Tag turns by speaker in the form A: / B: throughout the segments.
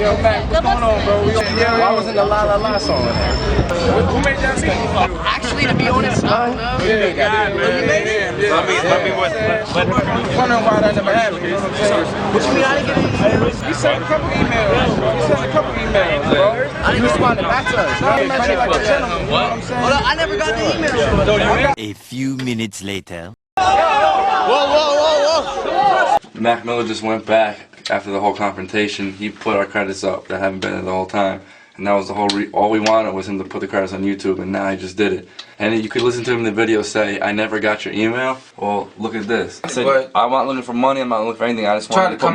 A: Yo, Mac, what's going on, bro? Why wasn't the La La La song in there? Who made that beat?
B: Actually, to be honest, I don't know.
A: You made that beat.
B: You made it?
A: I'm wondering why that never happened. You know what I'm saying?
B: What you mean I didn't get anything?
A: You sent a couple emails, bro. You sent a couple emails, bro.
B: I didn't respond back to us.
A: You met you like a gentleman, you know what I'm saying?
B: Hold on, I never got the email.
C: A few minutes later.
D: Mac Miller just went back after the whole confrontation. He put our credits up that haven't been there the whole time. And that was the whole all we wanted was him to put the credits on YouTube, and now he just did it. And you could listen to him in the video say, "I never got your email." Well, look at this. I said, "I'm not looking for money, I'm not looking for anything, I just want to put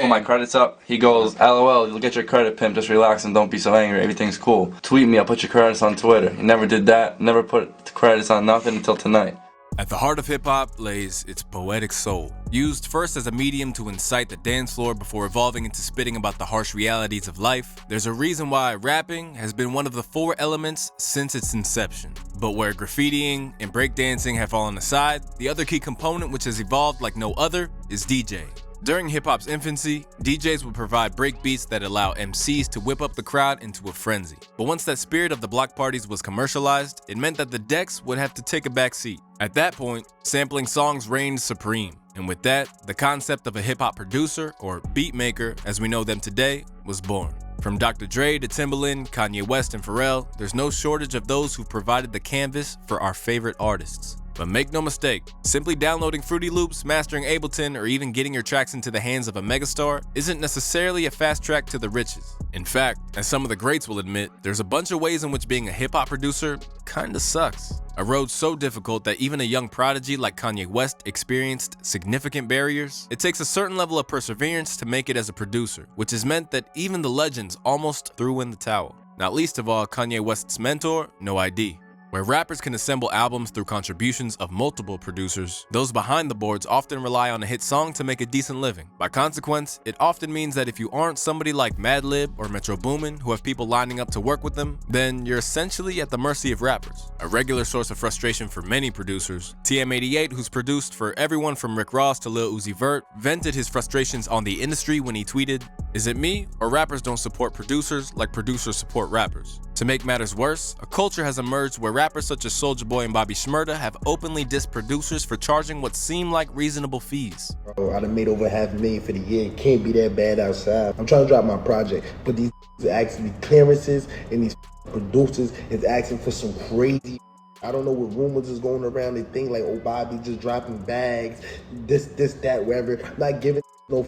D: my credits up." He goes, "LOL, you'll get your credit, pimp, just relax and don't be so angry, everything's cool. Tweet me, I'll put your credits on Twitter." He never did that, never put the credits on nothing until tonight.
E: At the heart of hip-hop lays its poetic soul, used first as a medium to incite the dance floor before evolving into spitting about the harsh realities of life. There's a reason why rapping has been one of the 4 elements since its inception. But where graffitiing and breakdancing have fallen aside, the other key component which has evolved like no other is DJing. During hip-hop's infancy, DJs would provide breakbeats that allow MCs to whip up the crowd into a frenzy. But once that spirit of the block parties was commercialized, it meant that the decks would have to take a backseat. At that point, sampling songs reigned supreme, and with that, the concept of a hip-hop producer, or beatmaker as we know them today, was born. From Dr. Dre to Timbaland, Kanye West, and Pharrell, there's no shortage of those who've provided the canvas for our favorite artists. But make no mistake, simply downloading Fruity Loops, mastering Ableton, or even getting your tracks into the hands of a megastar isn't necessarily a fast track to the riches. In fact, as some of the greats will admit, there's a bunch of ways in which being a hip-hop producer kinda sucks. A road so difficult that even a young prodigy like Kanye West experienced significant barriers. It takes a certain level of perseverance to make it as a producer, which has meant that even the legends almost threw in the towel. Not least of all, Kanye West's mentor, No ID. Where rappers can assemble albums through contributions of multiple producers, those behind the boards often rely on a hit song to make a decent living. By consequence, it often means that if you aren't somebody like Madlib or Metro Boomin, who have people lining up to work with them, then you're essentially at the mercy of rappers. A regular source of frustration for many producers, TM88, who's produced for everyone from Rick Ross to Lil Uzi Vert, vented his frustrations on the industry when he tweeted, "Is it me, or rappers don't support producers like producers support rappers?" To make matters worse, a culture has emerged where rappers such as Soulja Boy and Bobby Shmurda have openly dissed producers for charging what seem like reasonable fees.
F: Bro, I done made over $500,000 for the year. It can't be that bad outside. I'm trying to drop my project, but these are asking me clearances, and these producers is asking for some crazy. I don't know what rumors is going around. They think like, oh, Bobby just dropping bags, this, that, whatever. I'm not giving no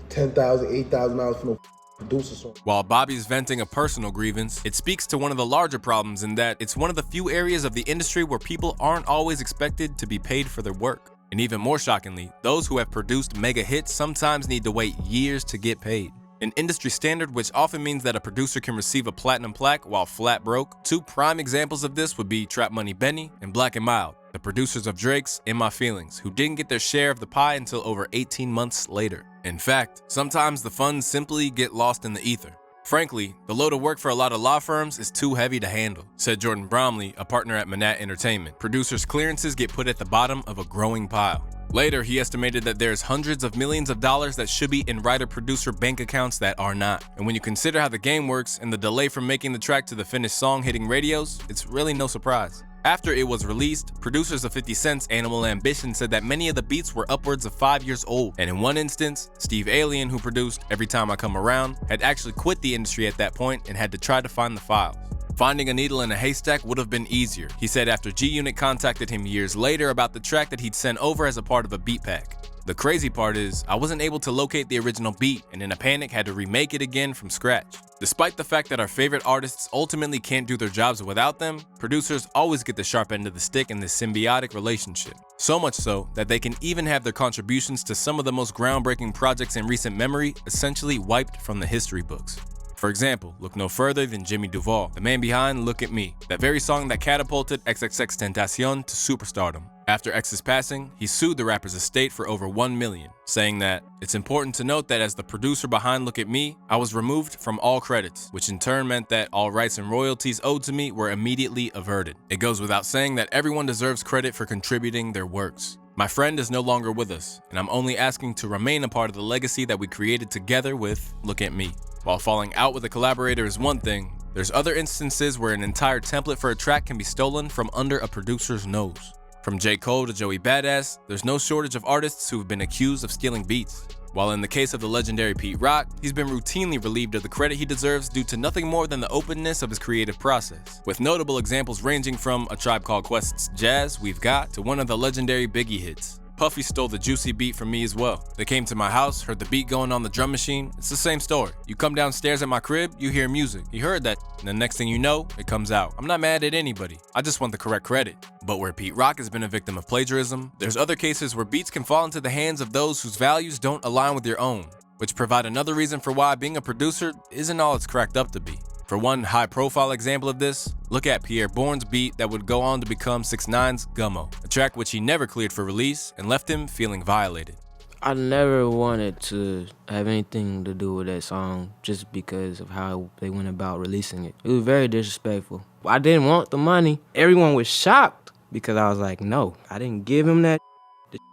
F: $10,000, $8,000 for no producer song.
E: While Bobby's venting a personal grievance, it speaks to one of the larger problems in that it's one of the few areas of the industry where people aren't always expected to be paid for their work. And even more shockingly, those who have produced mega hits sometimes need to wait years to get paid. An industry standard which often means that a producer can receive a platinum plaque while flat broke. 2 prime examples of this would be Trap Money Benny and Black and Mild, the producers of Drake's In My Feelings, who didn't get their share of the pie until over 18 months later. In fact, sometimes the funds simply get lost in the ether. Frankly, the load of work for a lot of law firms is too heavy to handle, said Jordan Bromley, a partner at Manat Entertainment. Producers' clearances get put at the bottom of a growing pile. Later, he estimated that there's hundreds of millions of dollars that should be in writer-producer bank accounts that are not. And when you consider how the game works and the delay from making the track to the finished song hitting radios, it's really no surprise. After it was released, producers of 50 Cent's Animal Ambition said that many of the beats were upwards of 5 years old, and in one instance, Steve Alien, who produced Every Time I Come Around, had actually quit the industry at that point and had to try to find the files. Finding a needle in a haystack would have been easier, he said after G-Unit contacted him years later about the track that he'd sent over as a part of a beat pack. The crazy part is, I wasn't able to locate the original beat and in a panic had to remake it again from scratch. Despite the fact that our favorite artists ultimately can't do their jobs without them, producers always get the sharp end of the stick in this symbiotic relationship. So much so that they can even have their contributions to some of the most groundbreaking projects in recent memory essentially wiped from the history books. For example, look no further than Jimmy Duvall, the man behind Look at Me, that very song that catapulted XXXTentacion to superstardom. After X's passing, he sued the rapper's estate for over $1 million, saying that, "It's important to note that as the producer behind Look at Me, I was removed from all credits, which in turn meant that all rights and royalties owed to me were immediately averted. It goes without saying that everyone deserves credit for contributing their works. My friend is no longer with us, and I'm only asking to remain a part of the legacy that we created together with Look at Me." While falling out with a collaborator is one thing, there's other instances where an entire template for a track can be stolen from under a producer's nose. From J. Cole to Joey Badass, there's no shortage of artists who have been accused of stealing beats. While in the case of the legendary Pete Rock, he's been routinely relieved of the credit he deserves due to nothing more than the openness of his creative process, with notable examples ranging from A Tribe Called Quest's Jazz, We've Got, to one of the legendary Biggie hits. Puffy stole the Juicy beat from me as well. They came to my house, heard the beat going on the drum machine. It's the same story. You come downstairs at my crib, you hear music. You heard that, and the next thing you know, it comes out. I'm not mad at anybody. I just want the correct credit. But where Pete Rock has been a victim of plagiarism, there's other cases where beats can fall into the hands of those whose values don't align with your own, which provide another reason for why being a producer isn't all it's cracked up to be. For one high-profile example of this, look at Pierre Bourne's beat that would go on to become 6ix9ine's Gummo, a track which he never cleared for release and left him feeling violated.
G: I never wanted to have anything to do with that song just because of how they went about releasing it. It was very disrespectful. I didn't want the money. Everyone was shocked because I was like, no, I didn't give him that.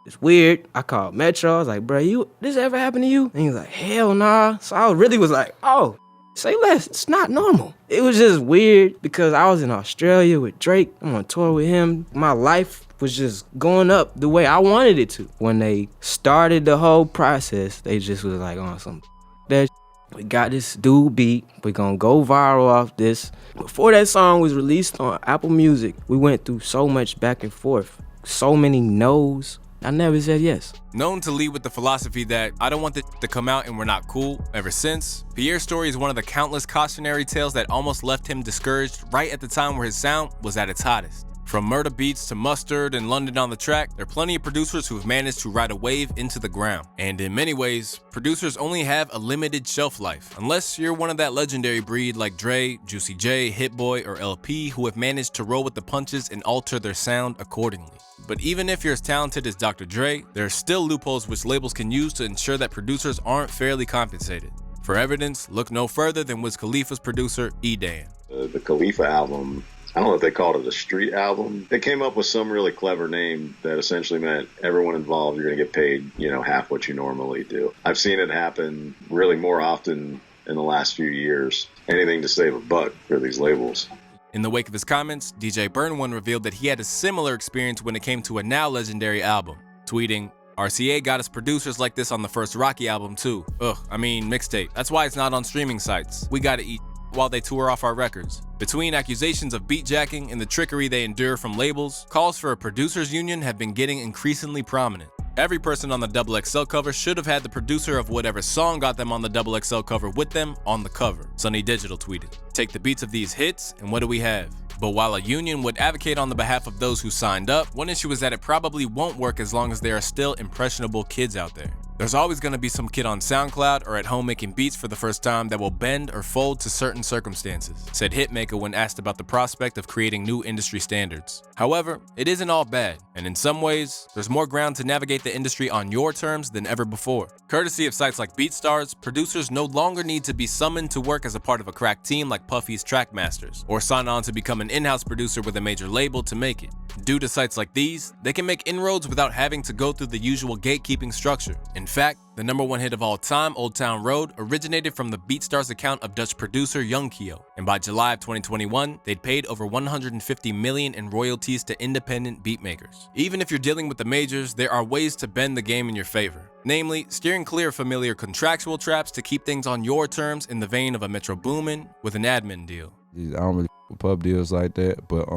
G: It's weird. I called Metro. I was like, bro, this ever happened to you? And he was like, hell nah. So I really was like, oh, say less, it's not normal. It was just weird because I was in Australia with Drake. I'm on tour with him. My life was just going up the way I wanted it to. When they started the whole process, they just was like, on some that we got this dude beat. We're gonna go viral off this. Before that song was released on Apple Music, we went through so much back and forth. So many no's. I never said yes.
E: Known to lead with the philosophy that I don't want this to come out and we're not cool ever since, Pierre's story is one of the countless cautionary tales that almost left him discouraged right at the time where his sound was at its hottest. From Murder Beats to Mustard and London on the Track, there are plenty of producers who have managed to ride a wave into the ground. And in many ways, producers only have a limited shelf life, unless you're one of that legendary breed like Dre, Juicy J, Hit Boy, or LP who have managed to roll with the punches and alter their sound accordingly. But even if you're as talented as Dr. Dre, there are still loopholes which labels can use to ensure that producers aren't fairly compensated. For evidence, look no further than Wiz Khalifa's producer, E-Dan.
H: The Khalifa album, I don't know if they called it a street album. They came up with some really clever name that essentially meant everyone involved, you're going to get paid, half what you normally do. I've seen it happen really more often in the last few years. Anything to save a buck for these labels.
E: In the wake of his comments, DJ Burn One revealed that he had a similar experience when it came to a now legendary album, tweeting, RCA got us producers like this on the first Rocky album too. Mixtape. That's why it's not on streaming sites. We gotta eat while they tour off our records. Between accusations of beat jacking and the trickery they endure from labels, calls for a producers union have been getting increasingly prominent. Every person on the XXL cover should have had the producer of whatever song got them on the XXL cover with them on the cover, Sunny Digital tweeted. Take the beats of these hits, and what do we have? But while a union would advocate on the behalf of those who signed up, one issue is that it probably won't work as long as there are still impressionable kids out there. There's always going to be some kid on SoundCloud or at home making beats for the first time that will bend or fold to certain circumstances, said Hitmaker when asked about the prospect of creating new industry standards. However, it isn't all bad, and in some ways, there's more ground to navigate the industry on your terms than ever before. Courtesy of sites like BeatStars, producers no longer need to be summoned to work as a part of a crack team like Puffy's Trackmasters, or sign on to become an in-house producer with a major label to make it. Due to sites like these, they can make inroads without having to go through the usual gatekeeping structure. In fact, the #1 hit of all time, Old Town Road, originated from the BeatStars account of Dutch producer Young Keo, and by July of 2021, they'd paid over $150 million in royalties to independent beatmakers. Even if you're dealing with the majors, there are ways to bend the game in your favor. Namely, steering clear of familiar contractual traps to keep things on your terms in the vein of a Metro Boomin with an admin deal.
I: I don't really with pub deals like that, but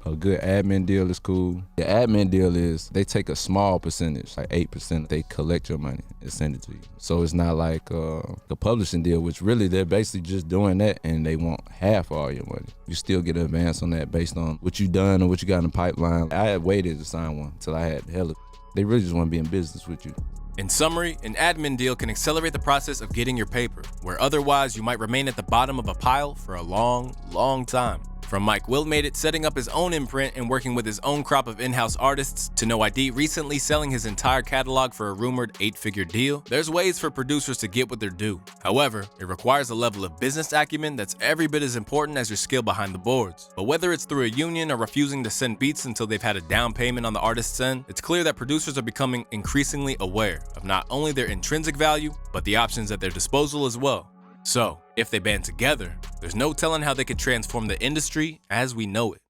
I: a good admin deal is cool. The admin deal is they take a small percentage, like 8%. They collect your money and send it to you. So it's not like the publishing deal, which really they're basically just doing that and they want half of all your money. You still get an advance on that based on what you done or what you got in the pipeline. I had waited to sign one until I had hella. They really just want to be in business with you.
E: In summary, an admin deal can accelerate the process of getting your paper, where otherwise you might remain at the bottom of a pile for a long, long time. From Mike Will Made It setting up his own imprint and working with his own crop of in-house artists, to No ID recently selling his entire catalog for a rumored 8-figure deal, there's ways for producers to get what they're due. However, it requires a level of business acumen that's every bit as important as your skill behind the boards. But whether it's through a union or refusing to send beats until they've had a down payment on the artist's end, it's clear that producers are becoming increasingly aware of not only their intrinsic value, but the options at their disposal as well. So, If they band together, there's no telling how they could transform the industry as we know it.